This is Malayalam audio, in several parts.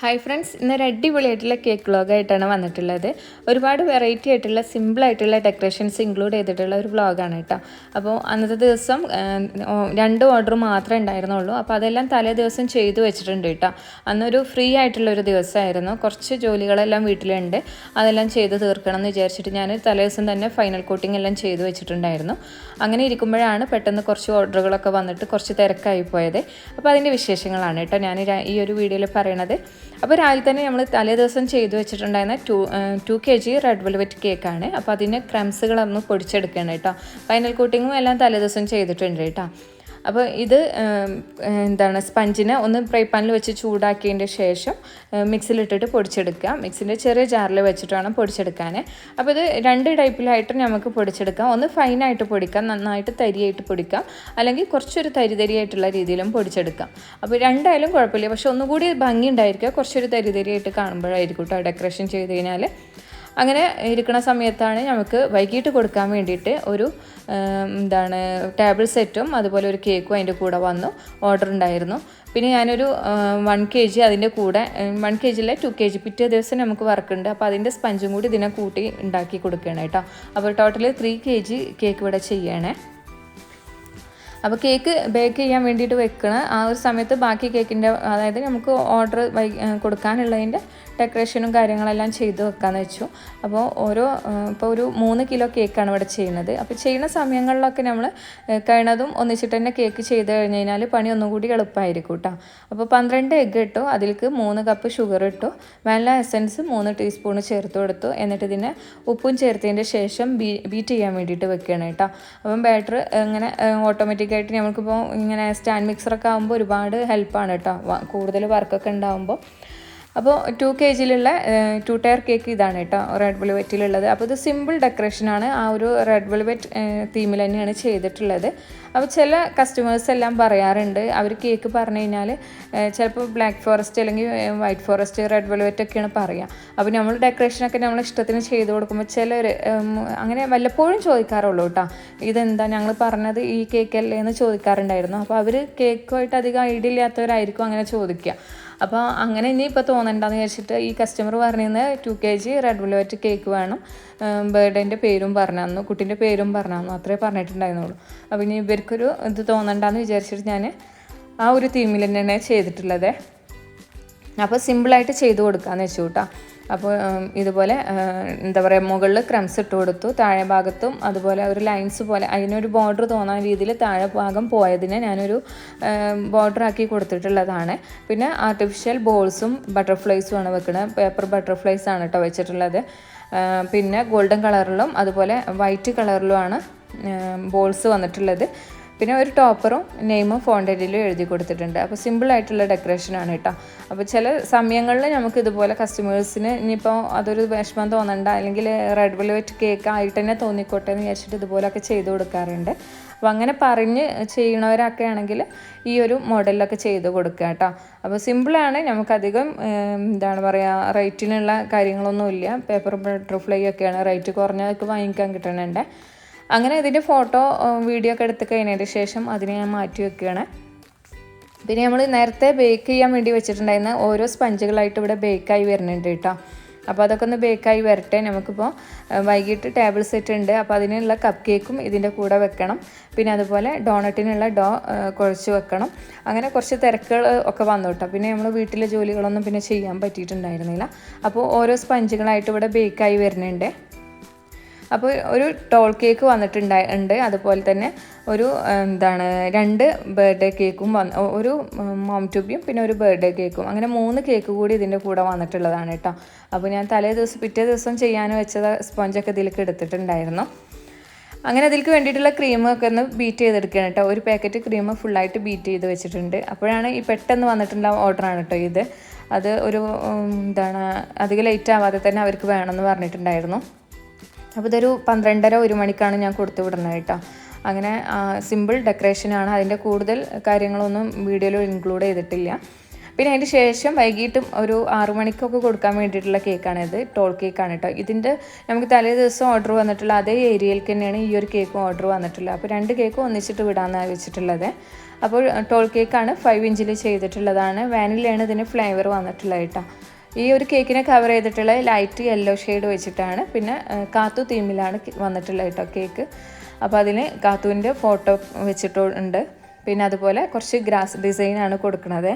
ഹായ് ഫ്രണ്ട്സ്, ഇന്നൊരു അടിപൊളിയായിട്ടുള്ള കേക്ക് വ്ളോഗായിട്ടാണ് വന്നിട്ടുള്ളത്. ഒരുപാട് വെറൈറ്റി ആയിട്ടുള്ള സിമ്പിളായിട്ടുള്ള ഡെക്കറേഷൻസ് ഇൻക്ലൂഡ് ചെയ്തിട്ടുള്ള ഒരു വ്ളോഗാണ് കേട്ടോ. അപ്പോൾ അന്നത്തെ ദിവസം 2 ഓർഡർ മാത്രമേ ഉണ്ടായിരുന്നുള്ളൂ. അപ്പോൾ അതെല്ലാം തലേ ദിവസം ചെയ്തു വെച്ചിട്ടുണ്ട് കേട്ടോ. അന്നൊരു ഫ്രീ ആയിട്ടുള്ളൊരു ദിവസമായിരുന്നു. കുറച്ച് ജോലികളെല്ലാം വീട്ടിലുണ്ട്, അതെല്ലാം ചെയ്ത് തീർക്കണം എന്ന് വിചാരിച്ചിട്ട് ഞാൻ തലേ ദിവസം തന്നെ ഫൈനൽ കോട്ടിംഗ് എല്ലാം ചെയ്തു വെച്ചിട്ടുണ്ടായിരുന്നു. അങ്ങനെ ഇരിക്കുമ്പോഴാണ് പെട്ടെന്ന് കുറച്ച് ഓർഡറുകളൊക്കെ വന്നിട്ട് കുറച്ച് തിരക്കായി പോയത്. അപ്പോൾ അതിൻ്റെ വിശേഷങ്ങളാണ് കേട്ടോ ഞാൻ ഈ ഒരു വീഡിയോയിൽ പറയണത്. അപ്പോൾ രാവിലെ തന്നെ നമ്മൾ തലേ ദിവസം ചെയ്തു വെച്ചിട്ടുണ്ടായിരുന്ന 2 kg റെഡ് വെൽവെറ്റ് കേക്കാണ്. അപ്പോൾ അതിന് ക്രംസുകളൊന്ന് പൊടിച്ചെടുക്കണം കേട്ടോ. ഫൈനൽ കോട്ടിങ്ങും എല്ലാം തലേ ദിവസം ചെയ്തിട്ടുണ്ട് കേട്ടോ. അപ്പോൾ ഇത് സ്പഞ്ചിനെ ഒന്ന് ഫ്രൈ പാനിൽ വെച്ച് ചൂടാക്കിയതിൻ്റെ ശേഷം മിക്സിയിലിട്ടിട്ട് പൊടിച്ചെടുക്കുക. മിക്സിൻ്റെ ചെറിയ ജാറിൽ വെച്ചിട്ട് വേണം പൊടിച്ചെടുക്കാൻ. അപ്പോൾ ഇത് 2 ടൈപ്പിലായിട്ട് നമുക്ക് പൊടിച്ചെടുക്കാം. ഒന്ന് ഫൈനായിട്ട് പൊടിക്കാം, നന്നായിട്ട് തരിയായിട്ട് പൊടിക്കാം, അല്ലെങ്കിൽ കുറച്ചൊരു തരിയായിട്ടുള്ള രീതിയിലും പൊടിച്ചെടുക്കാം. അപ്പോൾ രണ്ടായാലും കുഴപ്പമില്ല, പക്ഷെ ഒന്നുകൂടി ഭംഗി ഉണ്ടായിരിക്കുക കുറച്ചൊരു തരിയായിട്ട് കാണുമ്പോഴായിരിക്കും കേട്ടോ ഡെക്കറേഷൻ ചെയ്ത് കഴിഞ്ഞാൽ. അങ്ങനെ ഇരിക്കുന്ന സമയത്താണ് നമുക്ക് വൈകിട്ട് കൊടുക്കാൻ വേണ്ടിയിട്ട് ഒരു ടേബിൾ സെറ്റും അതുപോലെ ഒരു കേക്കും അതിൻ്റെ കൂടെ വന്നു ഓർഡർ ഉണ്ടായിരുന്നു. പിന്നെ ഞാനൊരു 1 kg അതിൻ്റെ കൂടെ 1 kg അല്ല 2 kg പിറ്റേ ദിവസം നമുക്ക് വർക്കുണ്ട്. അപ്പോൾ അതിൻ്റെ സ്പഞ്ചും കൂടി ഇതിനെ കൂട്ടി ഉണ്ടാക്കി കൊടുക്കുകയാണ് കേട്ടോ. അപ്പോൾ ടോട്ടൽ 3 kg കേക്ക് ഇവിടെ ചെയ്യണേ. അപ്പോൾ കേക്ക് ബേക്ക് ചെയ്യാൻ വേണ്ടിയിട്ട് വെക്കണ ആ ഒരു സമയത്ത് ബാക്കി കേക്കിൻ്റെ, അതായത് നമുക്ക് ഓർഡർ കൊടുക്കാനുള്ളതിൻ്റെ ഡെക്കറേഷനും കാര്യങ്ങളെല്ലാം ചെയ്ത് വെക്കാമെന്ന് വെച്ചു. അപ്പോൾ ഇപ്പോൾ ഒരു 3 കിലോ കേക്കാണ് ഇവിടെ ചെയ്യുന്നത്. അപ്പോൾ ചെയ്യുന്ന സമയങ്ങളിലൊക്കെ നമ്മൾ കഴിയുന്നതും ഒന്നിച്ചിട്ട് തന്നെ കേക്ക് ചെയ്ത് കഴിഞ്ഞ് കഴിഞ്ഞാൽ പണി ഒന്നുകൂടി എളുപ്പമായിരിക്കും കേട്ടോ. അപ്പോൾ 12 എഗ്ഗ് ഇട്ടു, അതിലേക്ക് 3 കപ്പ് ഷുഗർ ഇട്ടു, വാനില എസൻസ് 3 ടീസ്പൂൺ ചേർത്ത് കൊടുത്തു. എന്നിട്ട് ഇതിനെ ഉപ്പും ചേർത്തതിൻ്റെ ശേഷം ബീറ്റ് ചെയ്യാൻ വേണ്ടിയിട്ട് വെക്കുകയാണ് കേട്ടോ. അപ്പം ബാറ്റർ ഇങ്ങനെ ഓട്ടോമാറ്റിക്കായിട്ട് നമുക്കിപ്പോൾ ഇങ്ങനെ സ്റ്റാൻഡ് മിക്സറൊക്കെ ആകുമ്പോൾ ഒരുപാട് ഹെൽപ്പാണ് കേട്ടോ, കൂടുതൽ വർക്കൊക്കെ ഉണ്ടാകുമ്പോൾ. അപ്പോൾ 2 kgയിലുള്ള 2 ടയർ കേക്ക് ഇതാണ് കേട്ടോ, റെഡ് വെൽവെറ്റിലുള്ളത്. അപ്പോൾ ഇത് സിമ്പിൾ ഡെക്കറേഷനാണ്, ആ ഒരു റെഡ് വെൽവെറ്റ് തീമിൽ തന്നെയാണ് ചെയ്തിട്ടുള്ളത്. അപ്പോൾ ചില കസ്റ്റമേഴ്സ് എല്ലാം പറയാറുണ്ട്, അവർ കേക്ക് പറഞ്ഞു കഴിഞ്ഞാൽ ചിലപ്പോൾ ബ്ലാക്ക് ഫോറസ്റ്റ് അല്ലെങ്കിൽ വൈറ്റ് ഫോറസ്റ്റ് റെഡ് വെൽവെറ്റ് ഒക്കെയാണ് പറയുക. അപ്പോൾ നമ്മൾ ഡെക്കറേഷനൊക്കെ നമ്മൾ ഇഷ്ടത്തിന് ചെയ്ത് കൊടുക്കുമ്പോൾ ചിലർ അങ്ങനെ വല്ലപ്പോഴും ചോദിക്കാറുള്ളൂ കേട്ടോ, ഇതെന്താ ഞങ്ങൾ പറഞ്ഞത് ഈ കേക്കല്ലേ എന്ന് ചോദിക്കാറുണ്ടായിരുന്നു. അപ്പോൾ അവർ കേക്കുമായിട്ട് അധികം ഐഡിയ ഇല്ലാത്തവരായിരിക്കും അങ്ങനെ ചോദിക്കുക. അപ്പോൾ അങ്ങനെ ഇനിയിപ്പോൾ തോന്നണ്ടെന്ന് വിചാരിച്ചിട്ട് ഈ കസ്റ്റമർ പറഞ്ഞിരുന്നത് 2 kg റെഡ് വെൽവെറ്റ് കേക്ക് വേണം, ബർത്ത്ഡേൻ്റെ പേരും പറഞ്ഞു തന്നു, കുട്ടീൻ്റെ പേരും പറഞ്ഞു തന്നു, അത്രേ പറഞ്ഞിട്ടുണ്ടായിരുന്നുള്ളൂ. അപ്പോൾ ഇനി ഇവർക്കൊരു ഇത് തോന്നണ്ടെന്ന് വിചാരിച്ചിട്ട് ഞാൻ ആ ഒരു തീമിൽ തന്നെയാണ് ചെയ്തിട്ടുള്ളത്. അപ്പോൾ സിമ്പിളായിട്ട് ചെയ്ത് കൊടുക്കാമെന്ന് വെച്ചു കേട്ടോ. അപ്പോൾ ഇതുപോലെ മുകളിൽ ക്രംസ് ഇട്ട് കൊടുത്തു, താഴെ ഭാഗത്തും അതുപോലെ ഒരു ലൈൻസ് പോലെ അതിനൊരു ബോർഡർ തോന്നാൻ രീതിയിൽ താഴെ ഭാഗം പോയതിനെ ഞാനൊരു ബോർഡറാക്കി കൊടുത്തിട്ടുള്ളതാണ്. പിന്നെ ആർട്ടിഫിഷ്യൽ ബോൾസും ബട്ടർഫ്ലൈസും ആണ് വെക്കുന്നത്, പേപ്പർ ബട്ടർഫ്ലൈസ് ആണ് കേട്ടോ വെച്ചിട്ടുള്ളത്. പിന്നെ ഗോൾഡൻ കളറിലും അതുപോലെ വൈറ്റ് കളറിലുമാണ് ബോൾസ് വന്നിട്ടുള്ളത്. പിന്നെ ഒരു ടോപ്പറും നെയിമും ഫോണ്ടന്റിലും എഴുതി കൊടുത്തിട്ടുണ്ട്. അപ്പോൾ സിമ്പിളായിട്ടുള്ള ഡെക്കറേഷനാണ് കേട്ടോ. അപ്പോൾ ചില സമയങ്ങളിൽ നമുക്ക് ഇതുപോലെ കസ്റ്റമേഴ്സിന് ഇനിയിപ്പോൾ അതൊരു വിഷമം തോന്നണ്ട, അല്ലെങ്കിൽ റെഡ് വെൽവെറ്റ് കേക്ക് ആയിട്ട് തന്നെ തോന്നിക്കോട്ടെ എന്ന് വിചാരിച്ചിട്ട് ഇതുപോലൊക്കെ ചെയ്ത് കൊടുക്കാറുണ്ട്. അപ്പോൾ അങ്ങനെ പറഞ്ഞ് ചെയ്യണവരൊക്കെ ആണെങ്കിൽ ഈ ഒരു മോഡലിലൊക്കെ ചെയ്ത് കൊടുക്കുക കേട്ടോ. അപ്പോൾ സിമ്പിളാണ്, നമുക്കധികം റേറ്റിനുള്ള കാര്യങ്ങളൊന്നുമില്ല. പേപ്പർ ബട്ടർഫ്ലൈ ഒക്കെയാണ് റേറ്റ് കുറഞ്ഞതൊക്കെ വാങ്ങിക്കാൻ കിട്ടണുണ്ട്. അങ്ങനെ ഇതിൻ്റെ ഫോട്ടോ വീഡിയോ ഒക്കെ എടുത്ത് കഴിഞ്ഞതിന് ശേഷം അതിനെ ഞാൻ മാറ്റി വെക്കുകയാണ്. പിന്നെ നമ്മൾ നേരത്തെ ബേക്ക് ചെയ്യാൻ വേണ്ടി വെച്ചിട്ടുണ്ടായിരുന്ന ഓരോ സ്പഞ്ചുകളായിട്ട് ഇവിടെ ബേക്കായി വരുന്നുണ്ട് കേട്ടോ. അപ്പോൾ അതൊക്കെ ഒന്ന് ബേക്കായി വരട്ടെ. നമുക്കിപ്പോൾ വൈകിട്ട് ടേബിൾ സെറ്റ് ഉണ്ട്, അപ്പോൾ അതിനുള്ള കപ്പ് കേക്കും ഇതിൻ്റെ കൂടെ വെക്കണം. പിന്നെ അതുപോലെ ഡോണറ്റിനുള്ള കുഴച്ച് വെക്കണം. അങ്ങനെ കുറച്ച് തിരക്കുകൾ ഒക്കെ വന്നു കേട്ടോ. പിന്നെ നമ്മൾ വീട്ടിലെ ജോലികളൊന്നും പിന്നെ ചെയ്യാൻ പറ്റിയിട്ടുണ്ടായിരുന്നില്ല. അപ്പോൾ ഓരോ സ്പഞ്ചുകളായിട്ട് ഇവിടെ ബേക്കായി വരുന്നുണ്ട്. അപ്പോൾ ഒരു ടോൾ കേക്ക് വന്നിട്ടുണ്ട്, അതുപോലെ തന്നെ ഒരു 2 ബർത്ത്ഡേ കേക്കും ഒരു മോം ട്യൂബിയും പിന്നെ ഒരു ബർത്ത്ഡേ കേക്കും, അങ്ങനെ 3 കേക്ക് കൂടി ഇതിൻ്റെ കൂടെ വന്നിട്ടുള്ളതാണ് കേട്ടോ. അപ്പോൾ ഞാൻ പിറ്റേ ദിവസം ചെയ്യാൻ വെച്ചത് സ്പോഞ്ചൊക്കെ ഇതിലേക്ക് എടുത്തിട്ടുണ്ടായിരുന്നു. അങ്ങനെ അതിലേക്ക് വേണ്ടിയിട്ടുള്ള ക്രീമൊക്കെ ഒന്ന് ബീറ്റ് ചെയ്തെടുക്കുകയാണ് കേട്ടോ. ഒരു പാക്കറ്റ് ക്രീം ഫുള്ളായിട്ട് ബീറ്റ് ചെയ്ത് വെച്ചിട്ടുണ്ട്. അപ്പോഴാണ് ഈ പെട്ടെന്ന് വന്നിട്ടുള്ള ഓർഡറാണ് കേട്ടോ ഇത്. അത് ഒരു അധികം ലേറ്റ് ആവാതെ തന്നെ അവർക്ക് വേണമെന്ന് പറഞ്ഞിട്ടുണ്ടായിരുന്നു. അപ്പോൾ ഇതൊരു 12:30-1 മണിക്കാണ് ഞാൻ കൊടുത്തു വിടുന്നത് കേട്ടോ. അങ്ങനെ സിമ്പിൾ ഡെക്കറേഷനാണ്, അതിൻ്റെ കൂടുതൽ കാര്യങ്ങളൊന്നും വീഡിയോയിൽ ഇൻക്ലൂഡ് ചെയ്തിട്ടില്ല. പിന്നെ അതിന് ശേഷം വൈകിട്ടും ഒരു 6 മണിക്കൊക്കെ കൊടുക്കാൻ വേണ്ടിയിട്ടുള്ള കേക്കാണിത്, ടോൾ കേക്കാണ് കേട്ടോ. ഇതിൻ്റെ നമുക്ക് തലേ ദിവസം ഓർഡർ വന്നിട്ടുള്ള അതേ ഏരിയയിലേക്ക് തന്നെയാണ് ഈ ഒരു കേക്കും ഓർഡർ വന്നിട്ടുള്ളത്. അപ്പോൾ 2 കേക്കും ഒന്നിച്ചിട്ട് വിടാമെന്നാണ് വെച്ചിട്ടുള്ളത്. അപ്പോൾ ടോൾ കേക്കാണ് 5 ഇഞ്ചിൽ ചെയ്തിട്ടുള്ളതാണ്. വാനിലയാണ് ഇതിന് ഫ്ലേവർ വന്നിട്ടുള്ളത് കേട്ടോ. ഈ ഒരു കേക്കിനെ കവർ ചെയ്തിട്ടുള്ള ലൈറ്റ് യെല്ലോ ഷെയ്ഡ് വെച്ചിട്ടാണ്. പിന്നെ കാത്തു തീമിലാണ് വന്നിട്ടുള്ളത് കേട്ടോ കേക്ക്. അപ്പോൾ അതിന് കാത്തുവിൻ്റെ ഫോട്ടോ വെച്ചിട്ടുണ്ട്. പിന്നെ അതുപോലെ കുറച്ച് ഗ്രാസ് ഡിസൈനാണ് കൊടുക്കുന്നത്.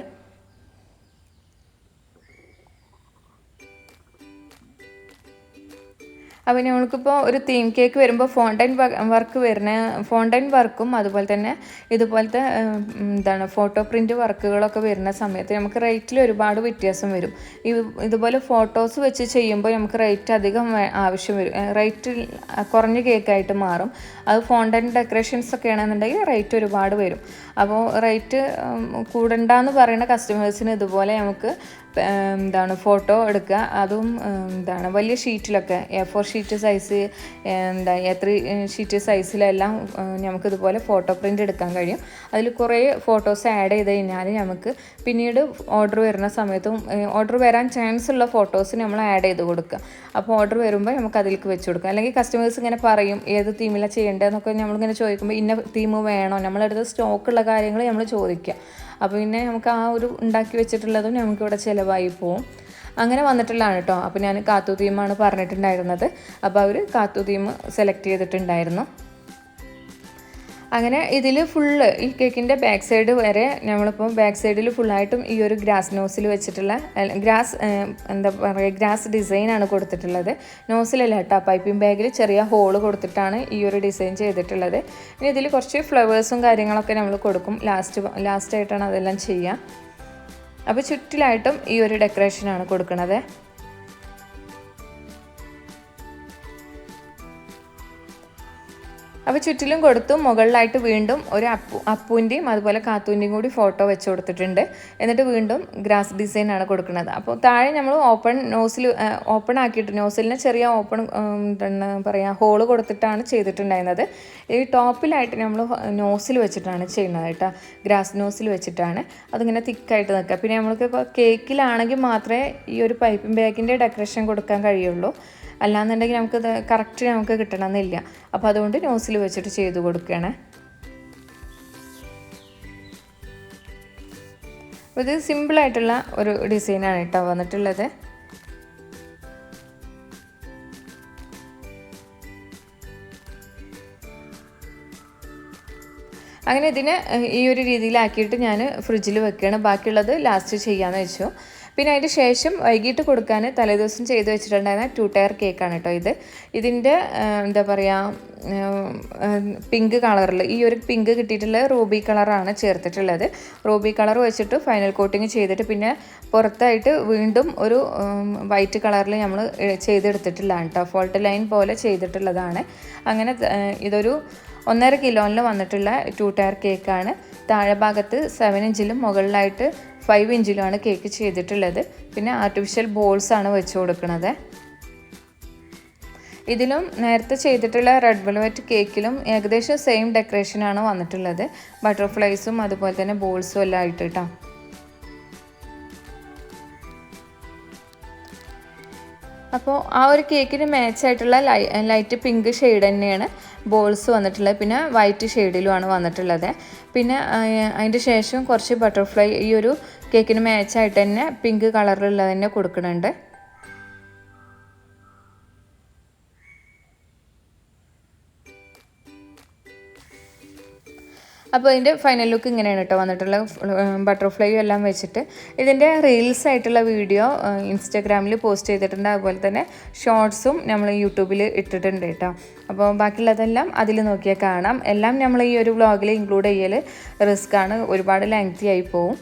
അപ്പോൾ നമ്മൾക്കിപ്പോൾ ഒരു തീം കേക്ക് വരുമ്പോൾ ഫോണ്ടൈൻ വർക്കും അതുപോലെ തന്നെ ഇതുപോലത്തെ ഫോട്ടോ പ്രിൻറ്റ് വർക്കുകളൊക്കെ വരുന്ന സമയത്ത് നമുക്ക് റേറ്റിൽ ഒരുപാട് വ്യത്യാസം വരും. ഇതുപോലെ ഫോട്ടോസ് വെച്ച് ചെയ്യുമ്പോൾ നമുക്ക് റേറ്റ് അധികം ആവശ്യം വരും. റേറ്റ് കുറഞ്ഞ കേക്കായിട്ട് മാറും. അത് ഫോണ്ടൈൻ ഡെക്കറേഷൻസ് ഒക്കെ ആണെന്നുണ്ടെങ്കിൽ റേറ്റ് ഒരുപാട് വരും. അപ്പോൾ റേറ്റ് കൂടണ്ടെന്ന് പറയുന്ന കസ്റ്റമേഴ്സിന് ഇതുപോലെ നമുക്ക് ഫോട്ടോ എടുക്കുക. അതും വലിയ ഷീറ്റിലൊക്കെ A4 sheet size A3 sheet സൈസിലെല്ലാം നമുക്കിതുപോലെ ഫോട്ടോ പ്രിൻ്റ് എടുക്കാൻ കഴിയും. അതിൽ കുറേ ഫോട്ടോസ് ആഡ് ചെയ്ത് കഴിഞ്ഞാൽ നമുക്ക് പിന്നീട് ഓർഡർ വരുന്ന സമയത്തും ഓർഡർ വരാൻ ചാൻസ് ഉള്ള ഫോട്ടോസ് നമ്മൾ ആഡ് ചെയ്ത് കൊടുക്കുക. അപ്പോൾ ഓർഡർ വരുമ്പോൾ നമുക്ക് അതിലേക്ക് വെച്ച് കൊടുക്കാം. അല്ലെങ്കിൽ കസ്റ്റമേഴ്സ് ഇങ്ങനെ പറയും ഏത് തീമിലാണ് ചെയ്യേണ്ടതെന്നൊക്കെ നമ്മളിങ്ങനെ ചോദിക്കുമ്പോൾ ഇന്ന തീം വേണോ, നമ്മളെടുത്ത് സ്റ്റോക്കുള്ള കാര്യങ്ങൾ നമ്മൾ ചോദിക്കുക. അപ്പോൾ പിന്നെ നമുക്ക് ആ ഒരു ഉണ്ടാക്കി വെച്ചിട്ടുള്ളതും നമുക്കിവിടെ ചിലവായി പോവും. അങ്ങനെ വന്നിട്ടുള്ളതാണ് കേട്ടോ. അപ്പോൾ ഞാൻ കാത്തു തീമാണ് പറഞ്ഞിട്ടുണ്ടായിരുന്നത്. അപ്പോൾ അവർ കാത്തു തീം സെലക്ട് ചെയ്തിട്ടുണ്ടായിരുന്നു. അങ്ങനെ ഇതിൽ ഫുള്ള് ഈ കേക്കിൻ്റെ ബാക്ക് സൈഡ് വരെ നമ്മളിപ്പോൾ ബാക്ക് സൈഡിൽ ഫുള്ളായിട്ടും ഈ ഒരു ഗ്രാസ് നോസിൽ വെച്ചിട്ടുള്ള ഗ്രാസ് ഡിസൈനാണ് കൊടുത്തിട്ടുള്ളത്. നോസിലല്ല കേട്ടോ, പൈപ്പിംഗ് ബാഗിൽ ചെറിയ ഹോള് കൊടുത്തിട്ടാണ് ഈ ഒരു ഡിസൈൻ ചെയ്തിട്ടുള്ളത്. ഇനി ഇതിൽ കുറച്ച് ഫ്ലവേഴ്സും കാര്യങ്ങളൊക്കെ നമ്മൾ കൊടുക്കും. ലാസ്റ്റായിട്ടാണ് അതെല്ലാം ചെയ്യുക. അപ്പോൾ ചുറ്റിലായിട്ടും ഈ ഒരു ഡെക്കറേഷനാണ് കൊടുക്കുന്നത്. അപ്പോൾ ചുറ്റിലും കൊടുത്തു. മുകളിലായിട്ട് വീണ്ടും ഒരു അപ്പൂൻ്റെയും അതുപോലെ കാത്തൂൻ്റെയും കൂടി ഫോട്ടോ വെച്ച് കൊടുത്തിട്ടുണ്ട്. എന്നിട്ട് വീണ്ടും ഗ്രാസ് ഡിസൈനാണ് കൊടുക്കുന്നത്. അപ്പോൾ താഴെ നമ്മൾ ഓപ്പൺ ആക്കിയിട്ട് നോസിലിന് ചെറിയ ഹോള് കൊടുത്തിട്ടാണ് ചെയ്തിട്ടുണ്ടായിരുന്നത്. ഈ ടോപ്പിലായിട്ട് നമ്മൾ നോസിൽ വെച്ചിട്ടാണ് ചെയ്യുന്നത് കേട്ടോ. ഗ്രാസ് നോസിൽ വെച്ചിട്ടാണ് അതിങ്ങനെ തിക്കായിട്ട് നിൽക്കുക. പിന്നെ നമ്മൾക്കിപ്പോൾ കേക്കിലാണെങ്കിൽ മാത്രമേ ഈ ഒരു പൈപ്പിംഗ് ബാഗിൻ്റെ ഡെക്കറേഷൻ കൊടുക്കാൻ കഴിയുള്ളൂ. അല്ലാന്നുണ്ടെങ്കിൽ നമുക്കത് കറക്റ്റ് നമുക്ക് കിട്ടണമെന്നില്ല. അപ്പോൾ അതുകൊണ്ട് നോസിൽ വെച്ചിട്ട് ചെയ്ത് കൊടുക്കുകയാണ്. അപ്പോൾ ഇത് സിമ്പിളായിട്ടുള്ള ഒരു ഡിസൈനാണ് കേട്ടോ വന്നിട്ടുള്ളത്. അങ്ങനെ ഇതിനെ ഈ ഒരു രീതിയിലാക്കിയിട്ട് ഞാൻ ഫ്രിഡ്ജിൽ വെക്കുകയാണ്. ബാക്കിയുള്ളത് ലാസ്റ്റ് ചെയ്യാമെന്ന് വെച്ചു. പിന്നെ അതിന് ശേഷം വൈകിട്ട് കൊടുക്കാൻ തലേദിവസം ചെയ്ത് വെച്ചിട്ടുണ്ടായിരുന്ന 2 ടയർ കേക്കാണ് കേട്ടോ ഇതിൻ്റെ പിങ്ക് കളറിൽ ഈ ഒരു പിങ്ക് കിട്ടിയിട്ടുള്ള റൂബി കളറാണ് ചേർത്തിട്ടുള്ളത്. റൂബി കളർ വെച്ചിട്ട് ഫൈനൽ കോട്ടിങ് ചെയ്തിട്ട് പിന്നെ പുറത്തായിട്ട് വീണ്ടും ഒരു വൈറ്റ് കളറിൽ നമ്മൾ ചെയ്തെടുത്തിട്ടുള്ളതാണ് കേട്ടോ. ഫോൾട്ട് ലൈൻ പോലെ ചെയ്തിട്ടുള്ളതാണ്. അങ്ങനെ ഇതൊരു 1.5 കിലോയിൽ വന്നിട്ടുള്ള 2 ടയർ കേക്കാണ്. താഴെ ഭാഗത്ത് 7 ഇഞ്ചിലും മുകളിലായിട്ട് 5 ഇഞ്ചിലുമാണ് കേക്ക് ചെയ്തിട്ടുള്ളത്. പിന്നെ ആർട്ടിഫിഷ്യൽ ബോൾസാണ് വെച്ച് കൊടുക്കുന്നത്. ഇതിലും നേരത്തെ ചെയ്തിട്ടുള്ള റെഡ് വെൽവെറ്റ് കേക്കിലും ഏകദേശം സെയിം ഡെക്കറേഷനാണ് വന്നിട്ടുള്ളത്. ബട്ടർഫ്ലൈസും അതുപോലെ തന്നെ ബോൾസും എല്ലാം ആയിട്ട് കേട്ടോ. അപ്പോൾ ആ ഒരു കേക്കിന് മാച്ചായിട്ടുള്ള ലൈറ്റ് പിങ്ക് ഷെയ്ഡ് തന്നെയാണ് ബോൾസ് വന്നിട്ടുള്ളത്. പിന്നെ വൈറ്റ് ഷെയ്ഡിലുമാണ് വന്നിട്ടുള്ളത്. പിന്നെ അതിൻ്റെ ശേഷം കുറച്ച് ബട്ടർഫ്ലൈ ഈ ഒരു കേക്കിന് മാച്ചായിട്ട് തന്നെ പിങ്ക് കളറിലുള്ളത് തന്നെ കൊടുക്കുന്നുണ്ട്. അപ്പോൾ ഇതിൻ്റെ ഫൈനൽ ലുക്ക് ഇങ്ങനെയാണ് കേട്ടോ വന്നിട്ടുള്ള ബട്ടർഫ്ലൈയും എല്ലാം വെച്ചിട്ട്. ഇതിൻ്റെ റീൽസ് ആയിട്ടുള്ള വീഡിയോ ഇൻസ്റ്റാഗ്രാമിൽ പോസ്റ്റ് ചെയ്തിട്ടുണ്ട്. അതുപോലെ തന്നെ ഷോർട്സും നമ്മൾ യൂട്യൂബിൽ ഇട്ടിട്ടുണ്ട് കേട്ടോ. അപ്പോൾ ബാക്കിയുള്ളതെല്ലാം അതിൽ നോക്കിയാൽ കാണാം. എല്ലാം നമ്മൾ ഈ ഒരു വ്ളോഗിൽ ഇൻക്ലൂഡ് ചെയ്യൽ റിസ്ക്കാണ്, ഒരുപാട് ലെങ്തി ആയി പോവും.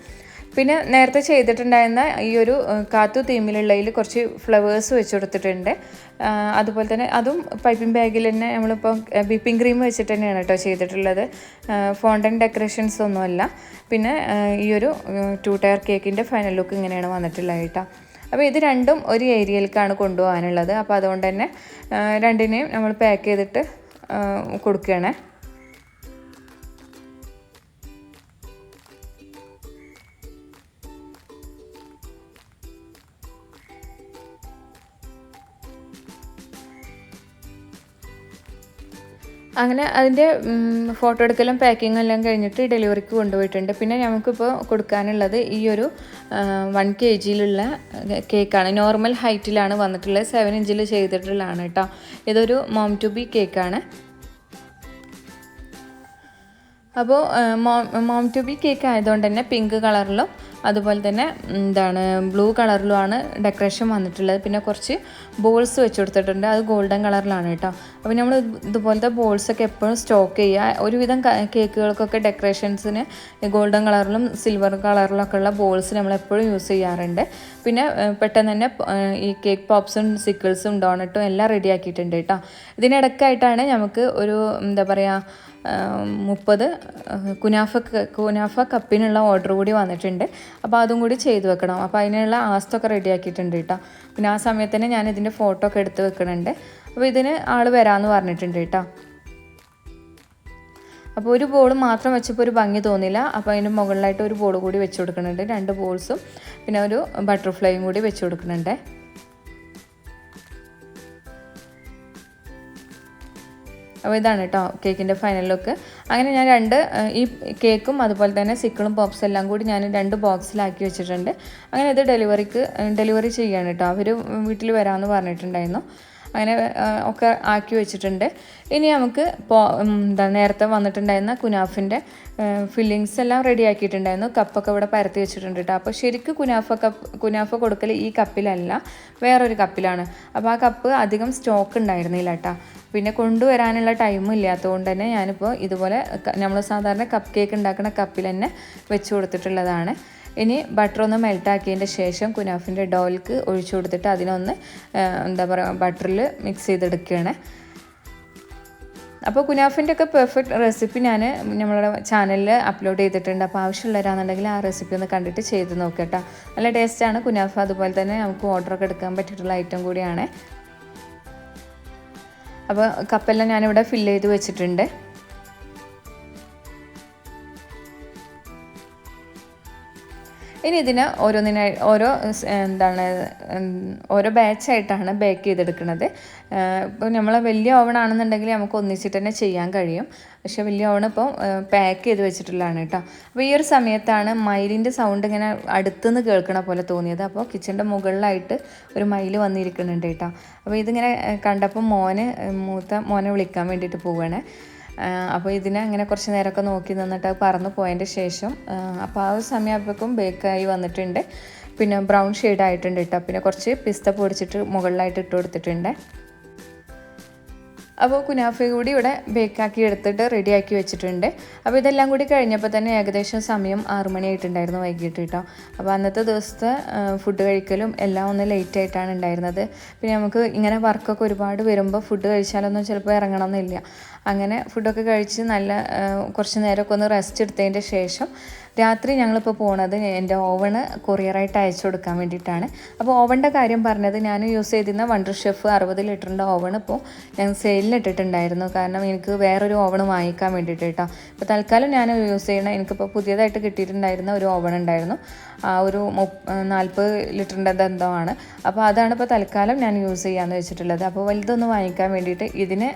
പിന്നെ നേരത്തെ ചെയ്തിട്ടുണ്ടായിരുന്ന ഈ ഒരു കാത്തു തീമിലുള്ളതിൽ കുറച്ച് ഫ്ലവേഴ്സ് വെച്ച് കൊടുത്തിട്ടുണ്ട്. അതുപോലെ തന്നെ അതും പൈപ്പിംഗ് ബാഗിൽ തന്നെ നമ്മളിപ്പോൾ വിപ്പിംഗ് ക്രീം വെച്ചിട്ട് തന്നെയാണ് കേട്ടോ ചെയ്തിട്ടുള്ളത്. ഫോണ്ടൻ ഡെക്കറേഷൻസ് ഒന്നുമല്ല. പിന്നെ ഈ ഒരു 2 ടയർ കേക്കിൻ്റെ ഫൈനൽ ലുക്ക് ഇങ്ങനെയാണ് വന്നിട്ടുള്ളത് കേട്ടോ. അപ്പോൾ ഇത് രണ്ടും ഒരു ഏരിയയിലേക്കാണ് കൊണ്ടുപോകാനുള്ളത്. അപ്പോൾ അതുകൊണ്ട് തന്നെ രണ്ടിനെയും നമ്മൾ പാക്ക് ചെയ്തിട്ട് കൊടുക്കുകയാണ്. അങ്ങനെ അതിൻ്റെ ഫോട്ടോ എടുക്കലും പാക്കിങ്ങും എല്ലാം കഴിഞ്ഞിട്ട് ഡെലിവറിക്ക് കൊണ്ടുപോയിട്ടുണ്ട്. പിന്നെ നമുക്കിപ്പോൾ കൊടുക്കാനുള്ളത് ഈ ഒരു 1 kg കേക്കാണ്. നോർമൽ ഹൈറ്റിലാണ് വന്നിട്ടുള്ളത്. 7 ഇഞ്ചിൽ ചെയ്തിട്ടുള്ളതാണ് കേട്ടോ. ഇതൊരു മോം ടു ബി കേക്കാണ്. അപ്പോൾ മോം ടു ബി കേക്ക് ആയതുകൊണ്ട് തന്നെ പിങ്ക് കളറിലും അതുപോലെ തന്നെ ബ്ലൂ കളറിലുമാണ് ഡെക്കറേഷൻ വന്നിട്ടുള്ളത്. പിന്നെ കുറച്ച് ബോൾസ് വെച്ച് കൊടുത്തിട്ടുണ്ട്. അത് ഗോൾഡൻ കളറിലാണ് കേട്ടോ. അപ്പോൾ നമ്മൾ ഇതുപോലത്തെ ബോൾസൊക്കെ എപ്പോഴും സ്റ്റോക്ക് ചെയ്യുക. ഒരുവിധം കേക്കുകൾക്കൊക്കെ ഡെക്കറേഷൻസിന് ഗോൾഡൻ കളറിലും സിൽവർ കളറിലൊക്കെ ഉള്ള ബോൾസ് നമ്മൾ എപ്പോഴും യൂസ് ചെയ്യാറുണ്ട്. പിന്നെ പെട്ടെന്ന് തന്നെ ഈ കേക്ക് പോപ്സും സിക്കിൾസും ഡോണട്ടും എല്ലാം റെഡി ആക്കിയിട്ടുണ്ട് കേട്ടോ. ഇതിനിടയ്ക്കായിട്ടാണ് നമുക്ക് ഒരു 30 കുനാഫ കപ്പിനുള്ള ഓർഡർ കൂടി വന്നിട്ടുണ്ട്. അപ്പോൾ അതും കൂടി ചെയ്തു വെക്കണം. അപ്പോൾ അതിനുള്ള ആസ്തൊക്കെ റെഡി ആക്കിയിട്ടുണ്ട് കേട്ടോ. പിന്നെ ആ സമയത്ത് തന്നെ ഞാൻ ഇതിൻ്റെ ഫോട്ടോ ഒക്കെ എടുത്ത് വെക്കുന്നുണ്ട്. അപ്പോൾ ഇതിന് ആൾ വരാമെന്ന് പറഞ്ഞിട്ടുണ്ട് കേട്ടോ. അപ്പോൾ ഒരു ബോൾ മാത്രം വെച്ചപ്പോൾ ഒരു ഭംഗി തോന്നില്ല. അപ്പോൾ അതിന് മുകളിലായിട്ട് ഒരു ബോൾ കൂടി വെച്ച് കൊടുക്കുന്നുണ്ട്. 2 ബോൾസും പിന്നെ ഒരു ബട്ടർഫ്ലൈയും കൂടി വെച്ച് കൊടുക്കുന്നുണ്ട്. അപ്പോൾ ഇതാണ് കേട്ടോ കേക്കിൻ്റെ ഫൈനൽ ലുക്ക്. അങ്ങനെ ഞാൻ ഈ കേക്കും അതുപോലെ തന്നെ സിക്കിളും പോപ്സ് എല്ലാം കൂടി ഞാൻ 2 ബോക്സിലാക്കി വെച്ചിട്ടുണ്ട്. അങ്ങനെ ഇത് ഡെലിവറി ചെയ്യാണ് കേട്ടോ. അവർ വീട്ടിൽ വരാമെന്ന് പറഞ്ഞിട്ടുണ്ടായിരുന്നു. അങ്ങനെ ഒക്കെ ആക്കി വെച്ചിട്ടുണ്ട്. ഇനി നമുക്ക് നേരത്തെ വന്നിട്ടുണ്ടായിരുന്ന കുനാഫിൻ്റെ ഫില്ലിങ്സ് എല്ലാം റെഡി ആക്കിയിട്ടുണ്ടായിരുന്നു. കപ്പൊക്കെ ഇവിടെ പരത്തി വെച്ചിട്ടുണ്ട് കേട്ടോ. അപ്പോൾ ശരിക്കും കുനാഫ കൊടുക്കൽ ഈ കപ്പിലല്ല, വേറൊരു കപ്പിലാണ്. അപ്പോൾ ആ കപ്പ് അധികം സ്റ്റോക്ക് ഉണ്ടായിരുന്നില്ല കേട്ടോ. പിന്നെ കൊണ്ടുവരാനുള്ള ടൈമും ഇല്ലാത്തതുകൊണ്ട് തന്നെ ഞാനിപ്പോൾ ഇതുപോലെ നമ്മൾ സാധാരണ കപ്പ് കേക്ക് ഉണ്ടാക്കുന്ന കപ്പിൽ തന്നെ വെച്ച് കൊടുത്തിട്ടുള്ളതാണ്. ഇനി ബട്ടർ ഒന്ന് മെൽട്ടാക്കിയതിൻ്റെ ശേഷം കുനാഫിൻ്റെ ഡോയിൽക്ക് ഒഴിച്ചു കൊടുത്തിട്ട് അതിനൊന്ന് ബട്ടറിൽ മിക്സ് ചെയ്തെടുക്കുകയാണ്. അപ്പോൾ കുനാഫിൻ്റെ ഒക്കെ പെർഫെക്റ്റ് റെസിപ്പി ഞാൻ നമ്മളുടെ ചാനലിൽ അപ്ലോഡ് ചെയ്തിട്ടുണ്ട്. അപ്പോൾ ആവശ്യമുള്ളവരാണെന്നുണ്ടെങ്കിൽ ആ റെസിപ്പി ഒന്ന് കണ്ടിട്ട് ചെയ്ത് നോക്കട്ടോ. നല്ല ടേസ്റ്റാണ് കുനാഫ. അതുപോലെ തന്നെ നമുക്ക് ഓർഡറൊക്കെ എടുക്കാൻ പറ്റിയിട്ടുള്ള ഐറ്റം കൂടിയാണ്. അപ്പോൾ കപ്പെല്ലാം ഞാനിവിടെ ഫില്ല് ചെയ്ത് വെച്ചിട്ടുണ്ട്. ഇനി ഇതിന് ഓരോ ബാച്ചായിട്ടാണ് ബേക്ക് ചെയ്തെടുക്കുന്നത്. ഇപ്പോൾ നമ്മൾ വലിയ ഓവൺ ആണെന്നുണ്ടെങ്കിൽ നമുക്ക് ഒന്നിച്ചിട്ട് തന്നെ ചെയ്യാൻ കഴിയും. പക്ഷേ വലിയ ഓവൺ ഇപ്പോൾ പാക്ക് ചെയ്ത് വെച്ചിട്ടുള്ളതാണ് കേട്ടോ. അപ്പോൾ ഈ ഒരു സമയത്താണ് മയിലിൻ്റെ സൗണ്ട് ഇങ്ങനെ അടുത്തുനിന്ന് കേൾക്കണ പോലെ തോന്നിയത്. അപ്പോൾ കിച്ചൻ്റെ മുകളിലായിട്ട് ഒരു മയിൽ വന്നിരിക്കുന്നുണ്ട് കേട്ടോ. അപ്പോൾ ഇതിങ്ങനെ കണ്ടപ്പോൾ മൂത്ത മോനെ വിളിക്കാൻ വേണ്ടിയിട്ട് പോവുകയാണ്. അപ്പോൾ ഇതിനെ അങ്ങനെ കുറച്ച് നേരമൊക്കെ നോക്കി നിന്നിട്ട് അത് പറന്ന് പോയതിൻ്റെ ശേഷം അപ്പോൾ ആ ഒരു സമയമാകുമ്പോഴേക്കും ബേക്കായി വന്നിട്ടുണ്ട്. പിന്നെ ബ്രൗൺ ഷെയ്ഡ് ആയിട്ടുണ്ട് കേട്ടോ. പിന്നെ കുറച്ച് പിസ്ത പൊടിച്ചിട്ട് മുകളിലായിട്ട് ഇട്ട് കൊടുത്തിട്ടുണ്ട്. അപ്പോൾ കുനാഫ കൂടി ഇവിടെ ബേക്കാക്കി എടുത്തിട്ട് റെഡിയാക്കി വെച്ചിട്ടുണ്ട്. അപ്പോൾ ഇതെല്ലാം കൂടി കഴിഞ്ഞപ്പോൾ തന്നെ ഏകദേശം സമയം 6 മണി ആയിട്ടുണ്ടായിരുന്നു വൈകിട്ട് കേട്ടോ. അപ്പോൾ അന്നത്തെ ദിവസത്തെ ഫുഡ് കഴിക്കലും എല്ലാം ഒന്ന് ലേറ്റായിട്ടാണ് ഉണ്ടായിരുന്നത്. പിന്നെ നമുക്ക് ഇങ്ങനെ വർക്കൊക്കെ ഒരുപാട് വരുമ്പോൾ ഫുഡ് കഴിച്ചാലൊന്നും ചിലപ്പോൾ ഇറങ്ങണമെന്നില്ല. അങ്ങനെ ഫുഡൊക്കെ കഴിച്ച് കുറച്ച് നേരമൊക്കെ ഒന്ന് റെസ്റ്റ് എടുത്തതിൻ്റെ ശേഷം രാത്രി ഞങ്ങളിപ്പോൾ പോണത് എൻ്റെ ഓവണ് കൊറിയറായിട്ട് അയച്ചു കൊടുക്കാൻ വേണ്ടിയിട്ടാണ്. അപ്പോൾ ഓവൻ്റെ കാര്യം പറഞ്ഞത് ഞാൻ യൂസ് ചെയ്തിരുന്ന വണ്ടർ ഷെഫ് 60 ലിറ്ററിൻ്റെ ഓവൺ ഇപ്പോൾ ഞാൻ സെയിലിനിട്ടിട്ടുണ്ടായിരുന്നു. കാരണം എനിക്ക് വേറൊരു ഓവൺ വാങ്ങിക്കാൻ വേണ്ടിയിട്ട് കേട്ടോ. അപ്പോൾ തൽക്കാലം ഞാൻ യൂസ് ചെയ്യണ എനിക്കിപ്പോൾ പുതിയതായിട്ട് കിട്ടിയിട്ടുണ്ടായിരുന്ന ഒരു ഓവൺ ഉണ്ടായിരുന്നു. ആ ഒരു 40 ലിറ്ററിൻ്റെ എന്തോ ആണ്. അപ്പോൾ അതാണ് ഇപ്പോൾ തൽക്കാലം ഞാൻ യൂസ് ചെയ്യാമെന്ന് വെച്ചിട്ടുള്ളത്. അപ്പോൾ വലുതൊന്ന് വാങ്ങിക്കാൻ വേണ്ടിയിട്ട് ഇതിന്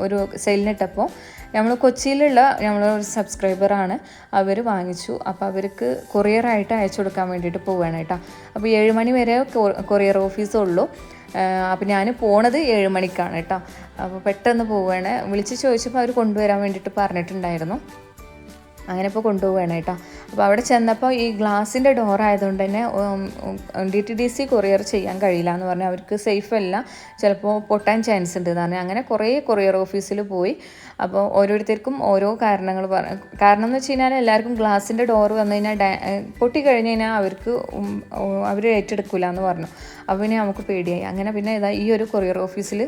ഒരു സെയിലിനിട്ടപ്പോൾ നമ്മൾ കൊച്ചിയിലുള്ള നമ്മളൊരു സബ്സ്ക്രൈബറാണ്, അവർ വാങ്ങിച്ചു. അപ്പോൾ അവർക്ക് കൊറിയറായിട്ട് അയച്ചു കൊടുക്കാൻ വേണ്ടിയിട്ട് പോവുകയാണ് കേട്ടോ. അപ്പോൾ 7 മണി വരെ കൊറിയർ ഓഫീസുള്ളൂ. അപ്പോൾ ഞാൻ പോണത് 7 മണിക്കാണ് കേട്ടോ. അപ്പോൾ പെട്ടെന്ന് പോവുകയാണ്. വിളിച്ച് ചോദിച്ചപ്പോൾ അവർ കൊണ്ടുവരാൻ വേണ്ടിയിട്ട് പറഞ്ഞിട്ടുണ്ടായിരുന്നു. അങ്ങനെ ഇപ്പോൾ കൊണ്ടുപോവുകയാണ് കേട്ടോ. അപ്പോൾ അവിടെ ചെന്നപ്പോൾ ഈ ഗ്ലാസിൻ്റെ ഡോർ ആയതുകൊണ്ട് തന്നെ DTDC കൊറിയർ ചെയ്യാൻ കഴിയില്ല എന്ന് പറഞ്ഞാൽ അവർക്ക് സേഫ് അല്ല, ചിലപ്പോൾ പൊട്ടാൻ ചാൻസ് ഉണ്ട് എന്ന് പറഞ്ഞാൽ അങ്ങനെ കുറേ കൊറിയർ ഓഫീസിൽ പോയി. അപ്പോൾ ഓരോരുത്തർക്കും ഓരോ കാരണങ്ങൾ കാരണം എന്ന് വെച്ച് കഴിഞ്ഞാൽ എല്ലാവർക്കും ഗ്ലാസിൻ്റെ ഡോർ വന്നു കഴിഞ്ഞാൽ പൊട്ടിക്കഴിഞ്ഞ് കഴിഞ്ഞാൽ അവർ ഏറ്റെടുക്കില്ല എന്ന് പറഞ്ഞു. അപ്പോൾ പിന്നെ നമുക്ക് പേടിയായി. അങ്ങനെ പിന്നെ ഈ ഒരു കൊറിയർ ഓഫീസിൽ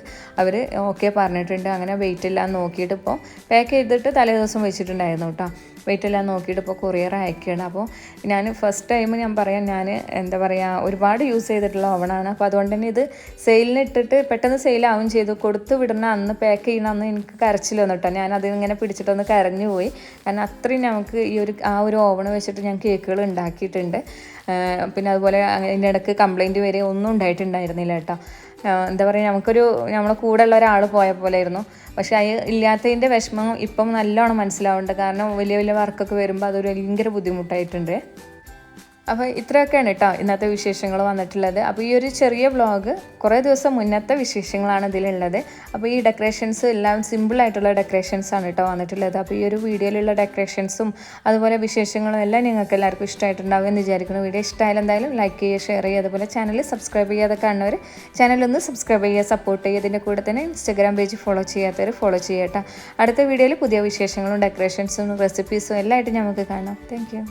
അവർ ഓക്കെ പറഞ്ഞിട്ടുണ്ട്. അങ്ങനെ വെയിറ്റ് എല്ലാം നോക്കിയിട്ട് ഇപ്പോൾ പാക്ക് ചെയ്തിട്ട് തലേ ദിവസം വെച്ചിട്ടുണ്ടായിരുന്നു കേട്ടോ. വെയിറ്റ് എല്ലാം നോക്കിയിട്ട് ഇപ്പോൾ കൊറിയർ അയക്കുകയാണ്. അപ്പോൾ ഞാൻ ഫസ്റ്റ് ടൈം ഞാൻ ഒരുപാട് യൂസ് ചെയ്തിട്ടുള്ള ഓവണാണ്. അപ്പോൾ അതുകൊണ്ട് തന്നെ ഇത് സെയിലിന് ഇട്ടിട്ട് പെട്ടെന്ന് സെയിലാവും ചെയ്തു. കൊടുത്ത് വിടുന്ന അന്ന് പാക്ക് ചെയ്യണ അന്ന് എനിക്ക് കരച്ചിൽ വന്നു കേട്ടോ. ഞാനതിങ്ങനെ പിടിച്ചിട്ടൊന്ന് കരഞ്ഞു പോയി. കാരണം അത്രയും നമുക്ക് ആ ഒരു ഓവൺ വെച്ചിട്ട് ഞാൻ കേക്കുകൾ ഉണ്ടാക്കിയിട്ടുണ്ട്. പിന്നെ അതുപോലെ അതിൻ്റെ ഇടയ്ക്ക് കംപ്ലൈൻറ്റ് വരെ ഒന്നും ഉണ്ടായിട്ടുണ്ടായിരുന്നില്ല കേട്ടോ. എന്താ പറയുക, നമ്മളെ കൂടെ ഉള്ള ഒരാൾ പോയ പോലെ ആയിരുന്നു. പക്ഷേ ഇല്ലാത്തതിൻ്റെ വിഷമം ഇപ്പം നല്ലോണം മനസ്സിലാവുന്നുണ്ട്. കാരണം വലിയ വലിയ വർക്കൊക്കെ വരുമ്പോൾ അതൊരു ഭയങ്കര ബുദ്ധിമുട്ടായിട്ടുണ്ട്. അപ്പോൾ ഇത്രയൊക്കെയാണ് കേട്ടോ ഇന്നത്തെ വിശേഷങ്ങൾ വന്നിട്ടുള്ളത്. അപ്പോൾ ഈ ഒരു ചെറിയ വ്ളോഗ് കുറേ ദിവസം മുന്നത്തെ വിശേഷങ്ങളാണ് ഇതിലുള്ളത്. അപ്പോൾ ഈ ഡെക്കറേഷൻസ് എല്ലാം സിമ്പിളായിട്ടുള്ള ഡെക്കറേഷൻസാണ് കേട്ടോ വന്നിട്ടുള്ളത്. അപ്പോൾ ഈ ഒരു വീഡിയോയിലുള്ള ഡെക്കറേഷൻസും അതുപോലെ വിശേഷങ്ങളും എല്ലാം നിങ്ങൾക്ക് എല്ലാവർക്കും ഇഷ്ടമായിട്ടുണ്ടാവും എന്ന് വിചാരിക്കുന്നു. വീഡിയോ ഇഷ്ടമായാലും എന്തായാലും ലൈക്ക് ചെയ്യുക, ഷെയർ ചെയ്യുക, അതുപോലെ ചാനൽ സബ്സ്ക്രൈബ് ചെയ്യാതെ കാണുന്നവർ ചാനലൊന്ന് സബ്സ്ക്രൈബ് ചെയ്യുക, സപ്പോർട്ട് ചെയ്യുക. ഇതിൻ്റെ കൂടെ തന്നെ ഇൻസ്റ്റാഗ്രാം പേജ് ഫോളോ ചെയ്യാത്തവർ ഫോളോ ചെയ്യട്ടോ. അടുത്ത വീഡിയോയിൽ പുതിയ വിശേഷങ്ങളും ഡെക്കറേഷൻസും റെസിപ്പീസും എല്ലാം ആയിട്ട് നമുക്ക് കാണാം. Thank you.